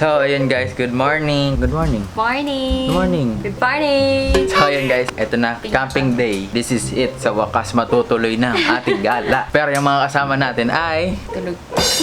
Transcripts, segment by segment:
So, ayun guys, good morning. Good morning. Morning! Good morning. Good morning! So, ayun guys, eto na, camping day. This is it. Sa wakas, matutuloy na ang ating gala. Pero yung mga kasama natin ay... Tulog.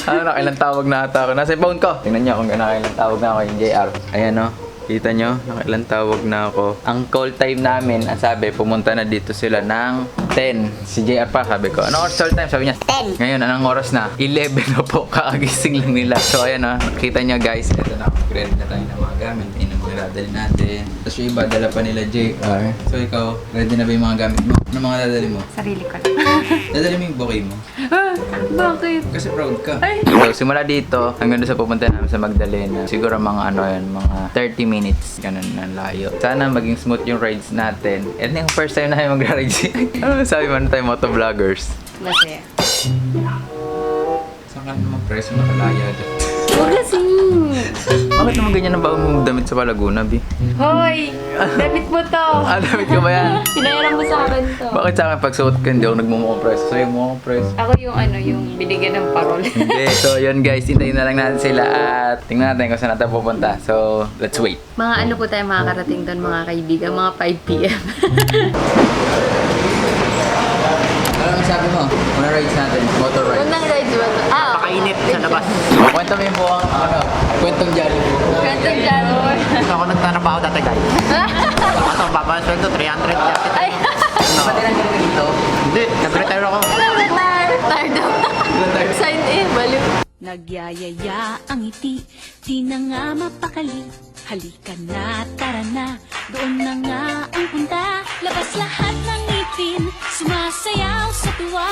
Nakailang tawag na ata ako. Nasa phone ko. Tingnan nyo kung nakailang tawag na ako yung JR. Ayan o. Kita nyo, nakailang tawag na ako. Ang call time namin, ang sabi, pumunta na dito sila ng 10. Si JR pa, sabi ko, anong oras call time? Sabi niya, 10. Ngayon, anong oras na? 11 na po, kakagising lang nila. So, ayan o, nakita nyo guys, ito na, upgrade na tayo ng mga gamit. Yun ang mga dadali natin. Tapos yung iba, dala pa nila JR. So, ikaw, ready na ba yung mga gamit mo? Ano mga dadali mo? Sarili ko lang. Dadali mo yung bouquet mo? Bakit? Kasi proud ka. Ay! So, simula dito, hanggang doon sa pupunta namin sa Magdalena. Siguro mga ano yan, mga 30 minutes. Ganun na layo. Sana maging smooth yung rides natin. And yung first time na tayo magra-rides. Ano sabi mo na tayo motovloggers? Masaya. Saan ka naman preso makalaya dyan? Huwag kasing! Bakit naman ganyan ang bago mong damit sa Palaguna, Bi? Hoy! Damit mo to! Damit ko ba yan? Pinayaran mo sa akin to. Bakit sa akin pag suot ka, hindi ako nagmumukhang preso? Sa'yo mukhang preso. Ako yung yung binigyan ng parol. Hindi. So, yun guys, hintayin na lang natin sila at tingnan natin kung saan natin pupunta. So, let's wait. Mga ano po tayo makakarating doon mga kaibigan, mga 5 p.m. Ano ang sabi mo? Muna rides natin, motor rides. Unang ride ba? Pakainit sa labas. Kwento mo yung buwang, kwentong Jollibee. Kwentong Jollibee. Ako nagtatrabaho dati guys. Ito, baba sweldo, 300 dati. Ay! Pati lang yung dito. Hindi, nag-retire ako. Retired daw. Sign in, baliw. Nagyayaya ang ngiti, di na nga mapakali. Halika na, tara na, doon na nga ang punta. Labas lahat ng ngipin, sumasayaw sa tuwa.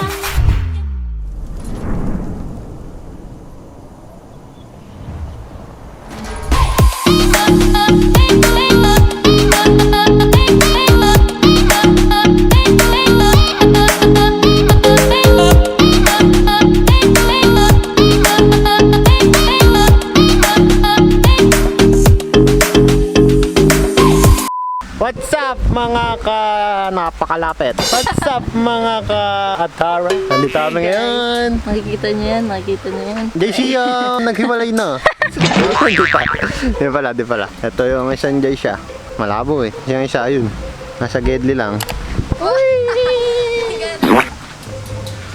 What's up mga napakalapit? What's up mga ka-atara? Nandito kami ngayon. Makikita niyo yan, makikita niyo yan. JC naghiwalay na. Di pala, di pala. Ito yung isang Jay siya. Malabo eh. Yung isa ayun. Nasa Gedli lang. Uy!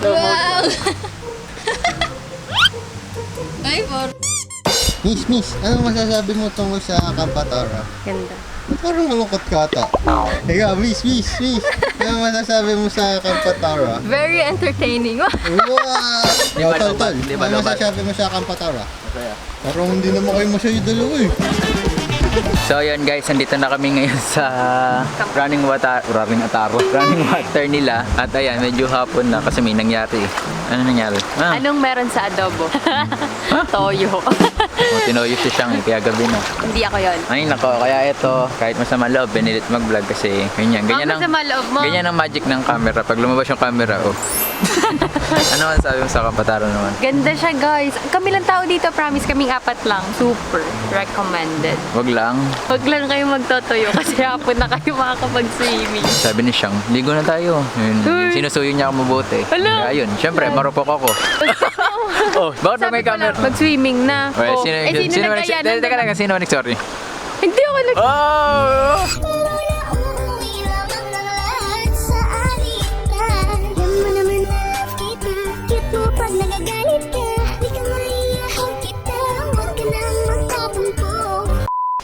Wow! Ay, for... Miss, ano masasabi mo tungkol sa Kampatara? Ganda. Parang malungkot ka ata. Ikaw, miss. Ano masasabi mo sa Kampatara? Very entertaining. Wow! Tol. Ano masasabi mo sa Kampatara? Masaya. Parang hindi naman kayo masaya dalawa eh. So ayan guys, nandito na kami ngayon sa running water nila. At ayan, medyo hapon na kasi may nangyari. Ano nangyari? Anong meron sa adobo? Toyo. Tinoyo si Siyang kaya gabi na. Hindi ako yon. Ay nako, kaya ito, kahit masama loob, binilit mag-vlog kasi ganyan. Ganyan ang, masama loob mo. ganyan ang magic ng camera. Pag lumabas yung camera, oh. Ano ang sabi mo sa Kampatara naman? Ganda siya, guys. Kami lang tao dito, promise. Kaming 4 lang. Super recommended. Wag lang. Huwag lang kayo magtotoyo kasi hapon na kayo makakapag-swimming. Sabi ni Siyang, ligo na tayo. Yun, sinusuyo niya ako mabuti. Hala. Kaya yun, syempre, marupok ako. Oh, bakit Sabi may ko camera? lang, mag-swimming na. Well, Oh, sino nagkaya? Teka lang, sino nag-sorry? Hindi ako nag... Oh!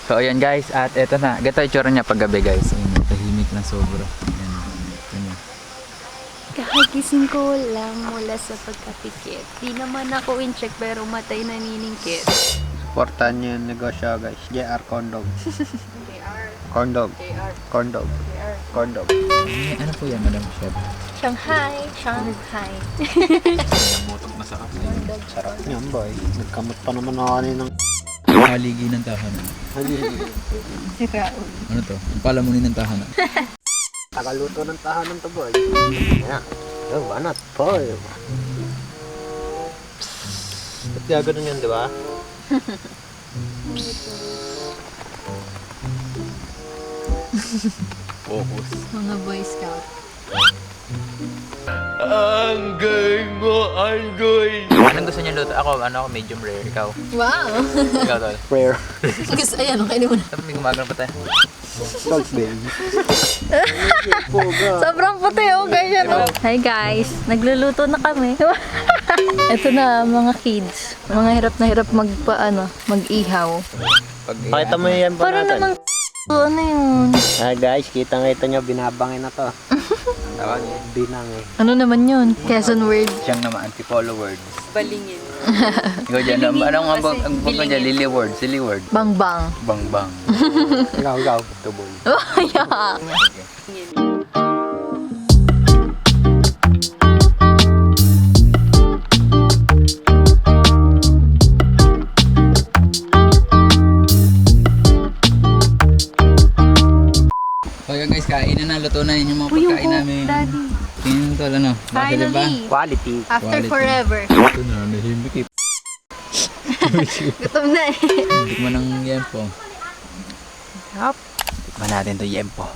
So ayan guys, at eto na. Ganito yung tsura niya pag gabi guys. Ayun, tahimik na sobra. Ayan. Kakagising ko lang mula sa pagkapikit. Di naman ako in-check pero matay naniningkit. Supportan niyo yung negosyo guys. JR Condog. Condog. Condog. Condog. Ano po yan, Madam Chef? Shanghai. Namutok na sa kapsa. Sarap niyan boy. Nagkamot pa naman ako kaninang Haligi ng tahanan. Ano to? Ang palamunin ng tahanan. tagaluto ng tahanan to boy. Ayan. Oh, banat boy. Ba't kaya ganun yan, di ba? Focus. Mga Boy Scout. Anong gusto niyo luto? Ako, medium rare. Ikaw? Wow! Ikaw, tol. Prayer. Gusto, ayan, kainin mo na. Sabi may gumagano pa tayo. Dogs din. Sobrang puti oh, ganyan oh. Hi guys, nagluluto na kami. Ito na mga kids. Mga hirap na hirap mag-ihaw. Pakita mo yan pa Para natin. namang ano yun? Ah guys, kita-kita nyo, binabangin na to. Tawag Binangin. Ano naman yun? Quezon word. siyang naman antipolo words. Balingin. Ikaw dyan, anong ang bang dyan? Lily word, silly word. Bang-bang. Bang bang. Ikaw, tubol. Oh, yeah. Okay guys, kain na, luto na yun yung mga pagkain namin. Daddy. Tingnan tol, ano? Baka diba? Finally. Quality. After Quality. forever. Ito na, nahimik eh. Gutom na eh. Tikman ng yempo. Yup. Tikman natin to yempo.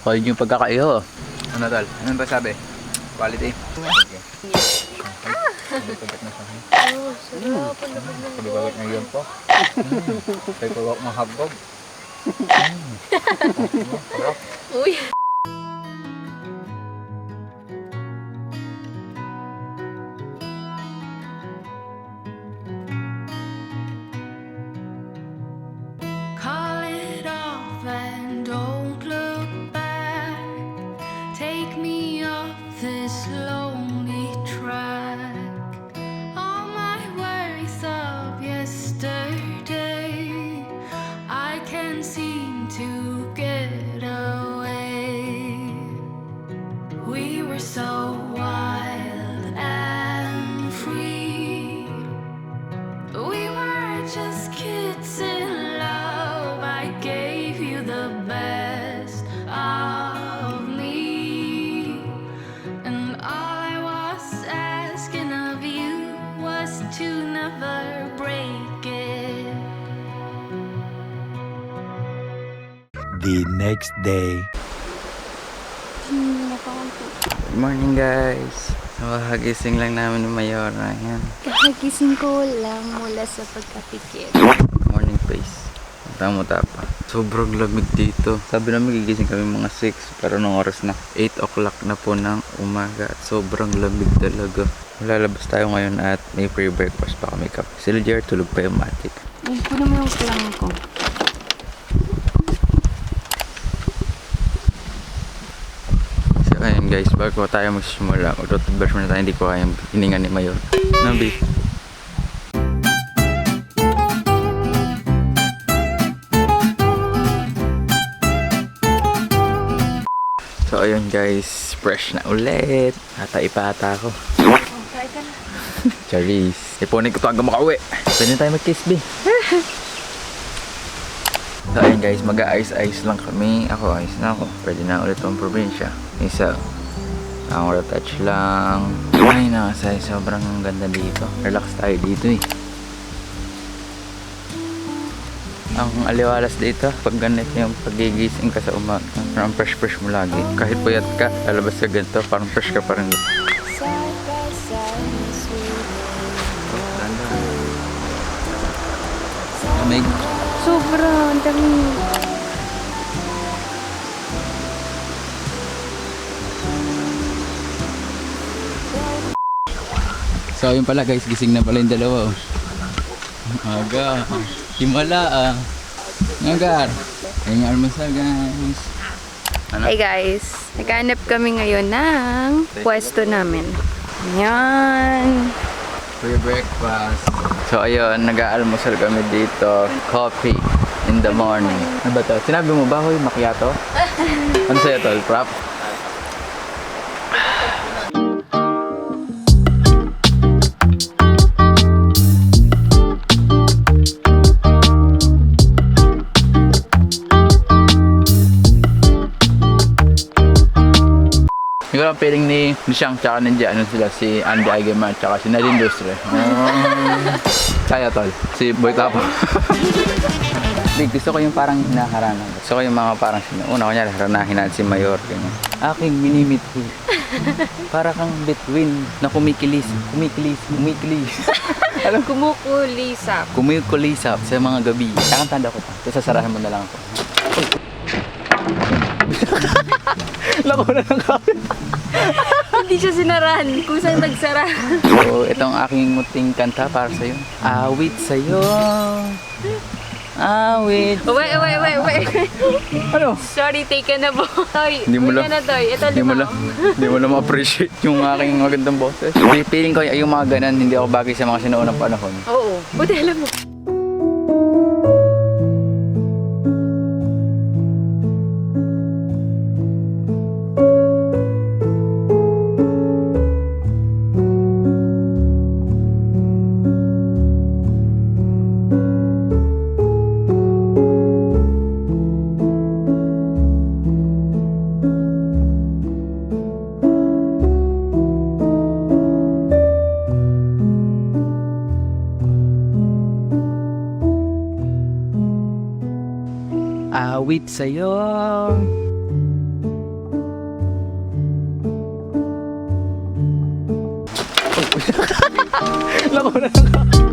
Cold yung pagkakaiho. Ano tol? Anong ba sabi? Quality? Okay. Pagkat na siya. Oh, sarap. Ang lapag ng Pagkagat ng yempo. Kaya pagkak ng hagbog. Uy. Call it off and don't look back. Take me off this lonely track. All my worries of yesterday, I can't seem to get away. We were so wild and free. We were just kids in love. I gave you the best of me, and all I was asking of you was to never break it. The next day. Good morning guys. Nakagising lang namin ng Mayora. Yan. Kakagising ko lang mula sa pagkapikit. Morning face. Tama pa. Sobrang lamig dito. Sabi namin gigising kami mga 6. Pero nung oras na 8 o'clock na po ng umaga. At sobrang lamig talaga. Lalabas tayo ngayon at may pre-breakfast pa kami kape. Si Lijer tulog pa yung matik. Ay, puno mo yung kailangan ko. So ayun guys, bago tayo magsimula, mag-toothbrush muna tayo, hindi ko kayang hininga ni Mayor. Nabi. So ayun guys, fresh na ulit. Ata-ipata ako. Try ka na. Charis. Ipunin ko to hanggang makauwi. Pwede na tayo mag-kiss, B. So ayun guys, mag-a-ice-ice lang kami. Ako, ayos na ako. Pwede na ulit ang probinsya. Isa. Ang touch lang. Ay, nakasay. Sobrang ganda dito. Relax tayo dito eh. Ang aliwalas dito, pag ganit yung pagigising ka sa umaga, parang fresh mo lagi. Kahit puyat ka, lalabas ka ganito, parang fresh ka pa rin. Side by side, sweet. Lamig. Sobrang dami. So yun pala guys, gising na pala yung dalawa oh. Aga, himala ah. Nagar, ayun yung almusal guys. Ano? Hey guys, naghanap kami ngayon ng pwesto namin. Ayan. Free breakfast. So ayun, nag-aalmusal kami dito. Coffee in the morning. Ano ba to? Sinabi mo ba hoy macchiato? Ano sa'yo tol? Prop? Hindi ko lang feeling ni Shang tsaka ni ano sila, si Andy Eigenman tsaka si Nadine Lustre. Kaya tol, si Boy Capo. Big, gusto ko yung parang hinaharana. Gusto ko yung mga parang una ko niya, haranahin natin si Mayor. Ganyan. Aking minimiti. Para kang between na kumikilis. Alam ko, Kumukulisap. kumikulisap sa mga gabi. Kakantanda ko pa. Tapos sasarahan mo na lang ako. Lako na ng kapit. Hindi siya sinarahan. Kusang nagsara. So, itong aking muting kanta para sa'yo. Awit sa'yo. Awit. Wait. Ano? Sorry, take na po. Toy, Hindi mo uwi lang- ka na, Toy. Ito, Hindi mo lang ma-appreciate yung aking magandang boses. Feeling ko yung mga ganan, hindi ako bagay sa mga sinuunang panahon. Oo. Buti alam mo. Awit sa'yo. Lako na ng kapit.